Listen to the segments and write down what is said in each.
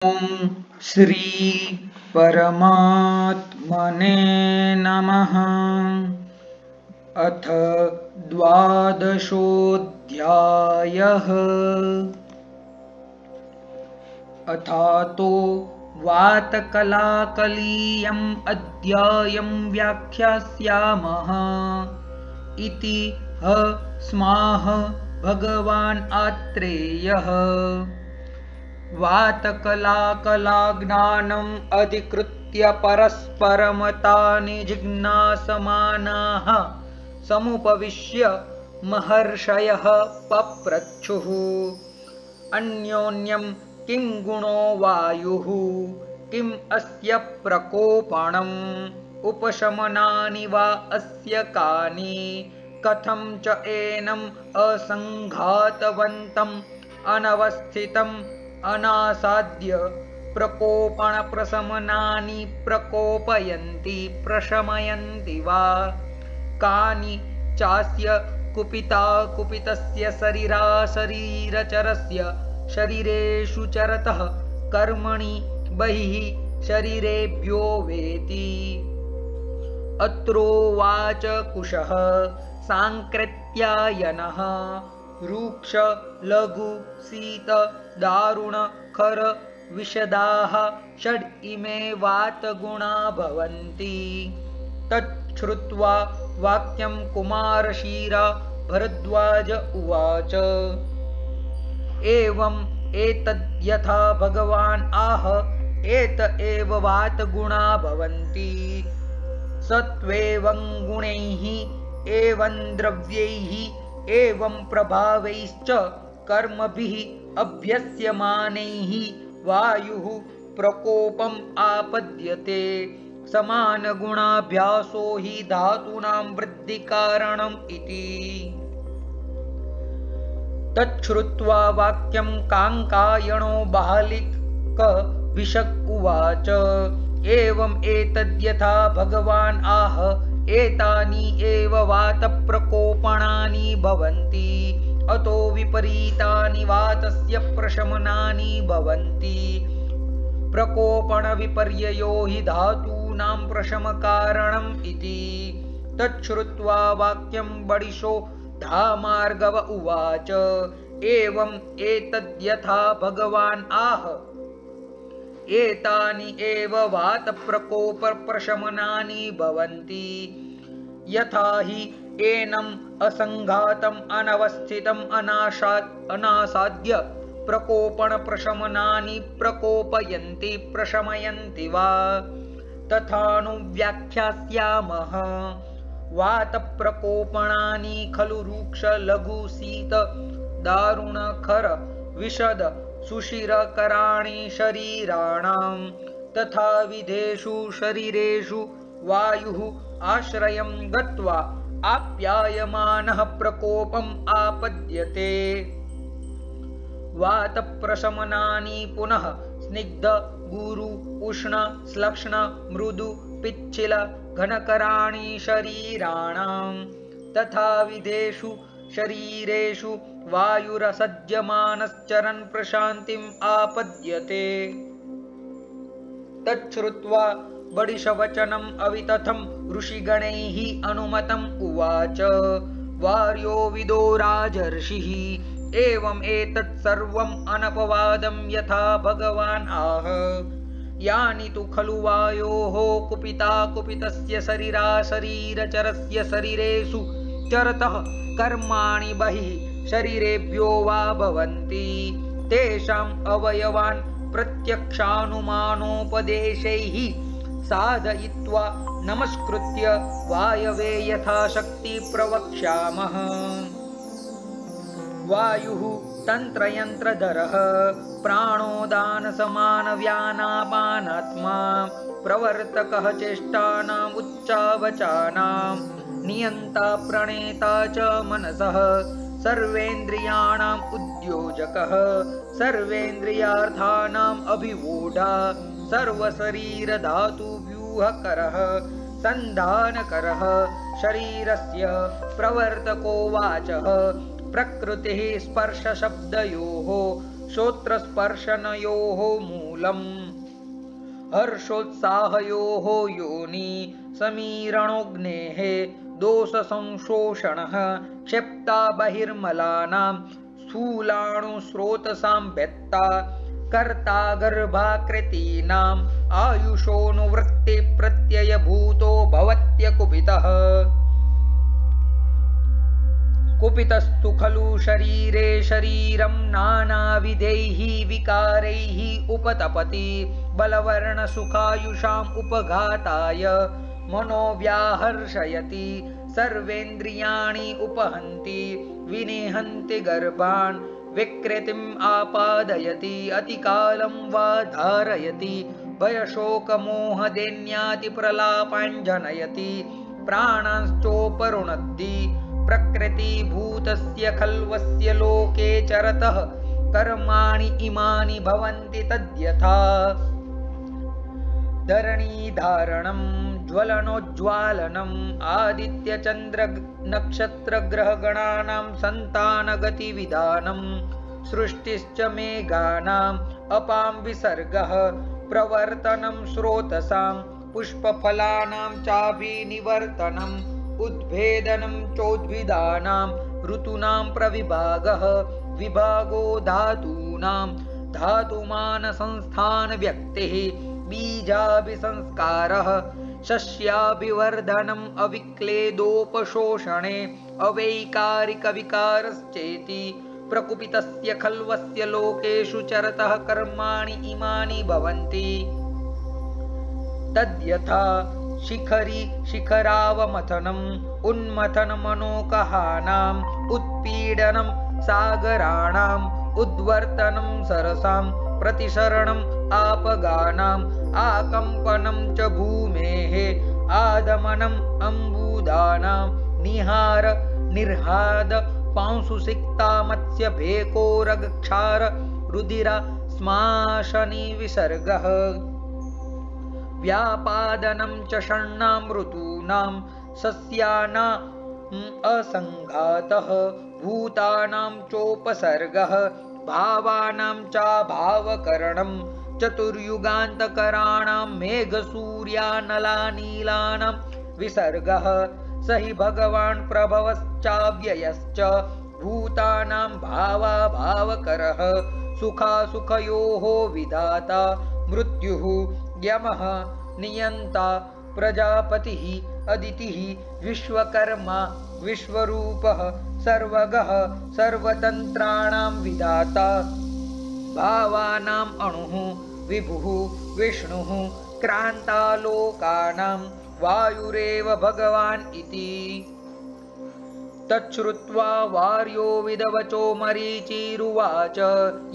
ॐ श्री परमात्मने नमः। अथ द्वादशोऽध्यायः। अथातो वातकलाकलीयम् अध्यायं व्याख्यास्यामः इति स्माह भगवान् आत्रेयः। वातकलाकलाज्ञानम् अधिकृत्य परस्परमतानि जिज्ञासमानाः समुपविश्य महर्षयः पप्रच्छुः। अन्योन्यं किं गुणो वायुः, किम् अस्य प्रकोपणम्, उपशमनानि वा अस्य कानि, कथं च एनम् असङ्घातवन्तम् अनवस्थितम् अनासाद्य प्रकोपणप्रशमनानि प्रकोपयन्ति प्रशमयन्ति वा, कानि चास्य कुपितस्य शरीरचरस्य शरीरेषु चरतः कर्मणि बहिः शरीरेभ्यो वेति। अत्रोवाच कुशः सांकृत्यायनः। रूक्ष लघु शीत दारुण खर विशदाः षड् इमे वातगुणा भवन्ति। तच्छ्रुत्वा वाक्यं कुमारशीरा भरद्वाज उवाच। एवम् एतद्यथा भगवान् आह एत एव वातगुणा भवन्ति। सत्त्वेवं गुणैः एवं द्रव्यैः एवं प्रभावैश्च कर्मभिः अभ्यस्यमानैः वायुः प्रकोपम् आपद्यते। समानगुणाभ्यासो हि धातूनां वृद्धिकारणम् इति। तच्छ्रुत्वा वाक्यं काङ्कायनो बालिकविशक उवाच। एवम् एतद्यथा भगवान् आह एतानि एव वातप्रकोपणानि भवन्ति। अतो विपरीतानि वातस्य प्रशमनानि भवन्ति। प्रकोपणविपर्ययो हि धातूनां प्रशमकारणम् इति। तच्छ्रुत्वा वाक्यं बडिशो धामार्गव उवाच। एवम् एतद्यथा भगवान् आह एतानि एव वातप्रकोपप्रशमनानि भवन्ति। यथा हि एनम् असङ्घातम् अनवस्थितम् अनासाद्य प्रकोपणप्रशमनानि प्रकोपयन्ति प्रशमयन्ति वा, तथानु व्याख्यास्यामः। वातप्रकोपणानि खलु रूक्ष लघु शीत दारुण खर विशद सुशिरकराणि शरीराणां। तथा विधेषु शरीरेषु वायुः आश्रयं गत्वा आप्यायमानः प्रकोपम् आपद्यते। वातप्रशमनानि पुनः स्निग्ध गुरु उष्ण श्लक्ष्ण मृदु पिच्छिल घनकराणि शरीराणां। तथा विधेषु शरीरेषु वायुरसज्जमानश्चरन् प्रशान्तिम् आपद्यते। तच्छ्रुत्वा बडिशवचनम् अवितथम् ऋषिगणैः अनुमतम् उवाच। वार्यो विदो राजर्षिः। एवम् एतत् सर्वम् अनपवादं यथा भगवान् आह। यानि तु खलु वायोः कुपितस्य शरीरचरस्य शरीरेषु चरतः कर्माणि बहिः शरीरेभ्यो वा भवन्ति। तेषाम् अवयवान् प्रत्यक्षानुमानोपदेशैः साधयित्वा नमस्कृत्य वायवे यथाशक्ति प्रवक्ष्यामः। वायुः तन्त्रयन्त्रधरः प्राणोदानसमानव्यानापानात्मा प्रवर्तकः चेष्टानाम् उच्चावचानां नियन्ता प्रणेता च मनसः सर्वेन्द्रियाणाम् उद्योजकः सर्वेन्द्रियार्थानाम् अभिवूढा सर्वशरीरधातुव्यूहकरः सन्धानकरः शरीरस्य प्रवर्तको वाचः प्रकृतिः स्पर्शशब्दयोः श्रोत्रस्पर्शनयोः मूलः मूलम् हर्षोत्साहयोः योनि समीरणोऽग्नेः दोषसंशोषणः क्षिप्ता बहिर्मलानां स्थूलाणुस्रोतसां व्यक्ता कर्ता गर्भाकृतीनाम् आयुषोऽनुवृत्ति प्रत्ययभूतो भवत्यकुपितः कुपितस्तु खलु शरीरे शरीरं नानाविधैः विकारैः उपतपति बलवर्णसुखायुषाम् उपघाताय मनोव्याहर्षयति सर्वेन्द्रियाणि उपहन्ति विनिहन्ति गर्भान् विकृतिम् आपादयति अतिकालं वा धारयति भयशोकमोहदैन्याति प्रलापान् जनयति प्राणांश्चोपरुणद्धि प्रकृतिभूतस्य खल्वस्य लोके चरतः कर्माणि इमानि भवन्ति तद्यथा धरणीधारणं ज्वलनोज्ज्वालनम् आदित्यचन्द्रनक्षत्रग्रहगणानां सन्तानगतिविधानं सृष्टिश्च मेघानाम् अपां विसर्गः प्रवर्तनं स्रोतसां पुष्पफलानां चाभिनिवर्तनम् उद्भेदनं चोद्भिदानां ऋतूनां प्रविभागः विभागो धातूनां धातुमानसंस्थानव्यक्तिः बीजाभिसंस्कारः शस्याभिवर्धनम् अविक्लेदोपशोषणे अवैकारिकविकारश्चेति प्रकुपितस्य खल्वस्य लोकेषु चरतः कर्माणि इमानि भवन्ति तद्यथा शिखरी शिखरावमथनम् उन्मथनमनोकहानाम् उत्पीडनं सागराणाम् उद्वर्तनं सरसां प्रतिसरणम् आपगानाम् आकम्पनं च भूमेः आदमनम् अम्बुदानां निहार निर्हाद पांशुसिक्ता मत्स्य भेकोरगक्षार रुधिरा स्माशनी विसर्गः व्यापादनं च षण्णां ऋतूनां सस्यानाम् असङ्घातः भूतानां चोपसर्गः भावानां चाभावकरणं चतुर्युगान्तकराणां मेघसूर्यानलानीलानां विसर्गः स हि भगवान् प्रभवश्चाव्ययश्च भूतानां भावाभावकरः सुखासुखयोः विधाता मृत्युः यमः नियन्ता प्रजापतिः अदितिः विश्वकर्मा विश्वरूपः सर्वगः सर्वतन्त्राणां विधाता भावानाम् अणुः विभुः विष्णुः क्रान्तालोकानां वायुरेव भगवान् इति तच्छ्रुत्वा वार्यो विदवचो मरीचिरुवाच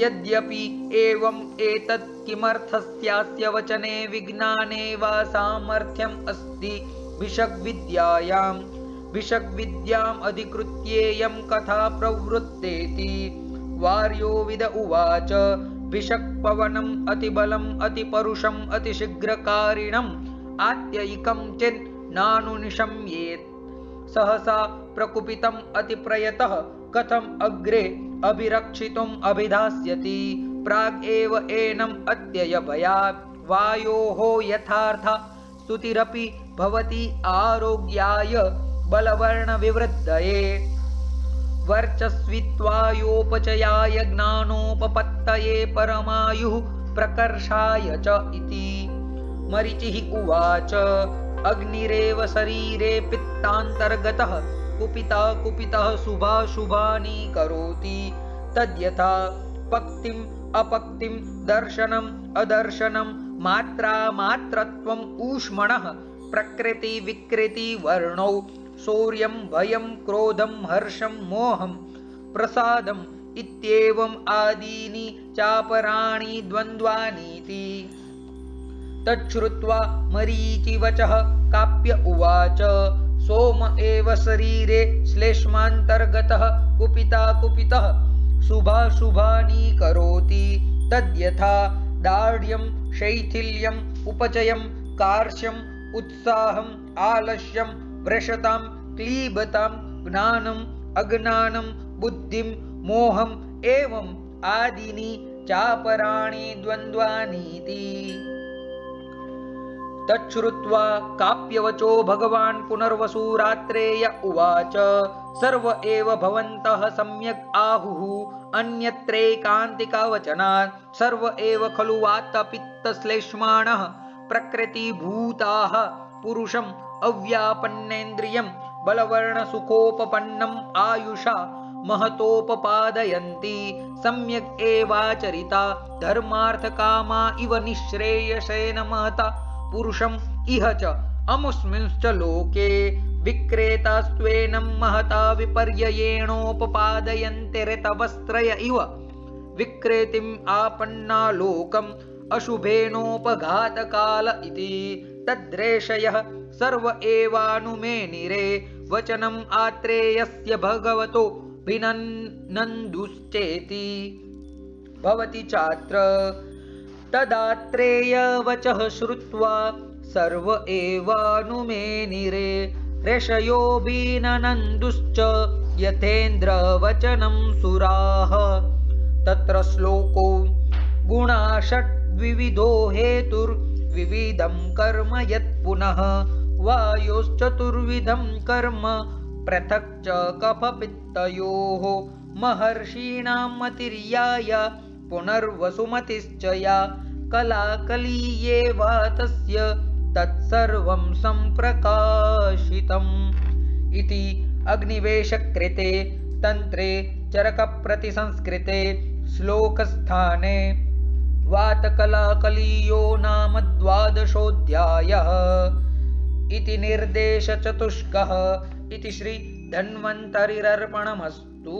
यद्यपि एवम् एतत् किमर्थस्यास्य वचने विज्ञाने वा सामर्थ्यम् अस्ति भिषग्विद्याम् अधिकृत्येयं कथा प्रवृत्तेति वार्यो विद उवाच भिषक्पवनम् अतिबलम् अतिपरुषम् अतिशीघ्रकारिणम् आत्ययिकं चेत् नानुनिशम्येत् सहसा प्रकुपितम् अतिप्रयतः कथम् अग्रे अभिरक्षितुम् अभिधास्यति प्राग् एव एनम् अत्ययभयात् वायोः यथार्था स्तुतिरपि भवति आरोग्याय बलवर्णविवृद्धये वर्चस्वित्वायोपचयाय ज्ञानोपपत्तये परमायुः प्रकर्षाय च इति मरीचिः उवाच अग्निरेव शरीरे पित्तान्तर्गतः कुपितः शुभाशुभानि करोति तद्यथा पक्तिम् अपक्तिं दर्शनम् अदर्शनं मात्रा मात्रत्वम् ऊष्मणः प्रकृति विकृति वर्णौ शौर्यं भयं क्रोधं हर्षं मोहं प्रसादम् इत्येवम् आदीनि चापराणि द्वन्द्वानीति तच्छ्रुत्वा मरीचिवचः काप्य उवाच सोम एव शरीरे श्लेष्मान्तर्गतः कुपितः शुभाशुभानि करोति तद्यथा दार्ढ्यं शैथिल्यम् उपचयं कार्श्यम् उत्साहम् आलस्यं भ्रशतां क्लीबतां ज्ञानम् अज्ञानं बुद्धिं मोहम् एवम् आदीनि चापराणि द्वन्द्वानीति। तच्छ्रुत्वा काप्यवचो भगवान् पुनर्वसुरात्रेय उवाच सर्व एव भवन्तः सम्यक् आहुः अन्यत्रैकान्तिकवचनात् सर्व एव खलु वातपित्तश्लेष्माणः प्रकृतिभूताः पुरुषम् अव्यापन्नेन्द्रियं बलवर्णसुखोपपन्नम् आयुषा महतोपपादयन्ति सम्यक् एवाचरिता धर्मार्थकामा इव निःश्रेयसेन महता पुरुषम् इह च अमुस्मिंश्च लोके विक्रेतास्त्वेनं महता विपर्ययेणोपपादयन्ते ऋतवस्त्रय इव विक्रेतिम् आपन्ना लोकम् अशुभेनोपघातकाल इति तद्रेषयः सर्व एवानुमेनिरे वचनम् आत्रेयस्य भगवतो भिनन्दुश्चेति भवति चात्र। तदात्रेय वचः श्रुत्वा सर्व एवानुमेनिरे ऋषयो भिनन्दुश्च यथेन्द्र वचनं सुराः। तत्र श्लोको गुणाषड्विविधो हेतुर्विविधं कर्म यत्पुनः वायोश्चतुर्विधं कर्म पृथक् च कफपित्तयोः महर्षीणां मतिर्याय पुनर्वसुमतिश्च या कलाकलीयेव तस्य तत्सर्वं सम्प्रकाशितम् इति अग्निवेशकृते तन्त्रे चरकप्रतिसंस्कृते श्लोकस्थाने वातकलाकलीयो नाम 12ोऽध्यायः इति निर्देशचतुष्कः इति श्री धन्वन्तरिरर्पणमस्तु।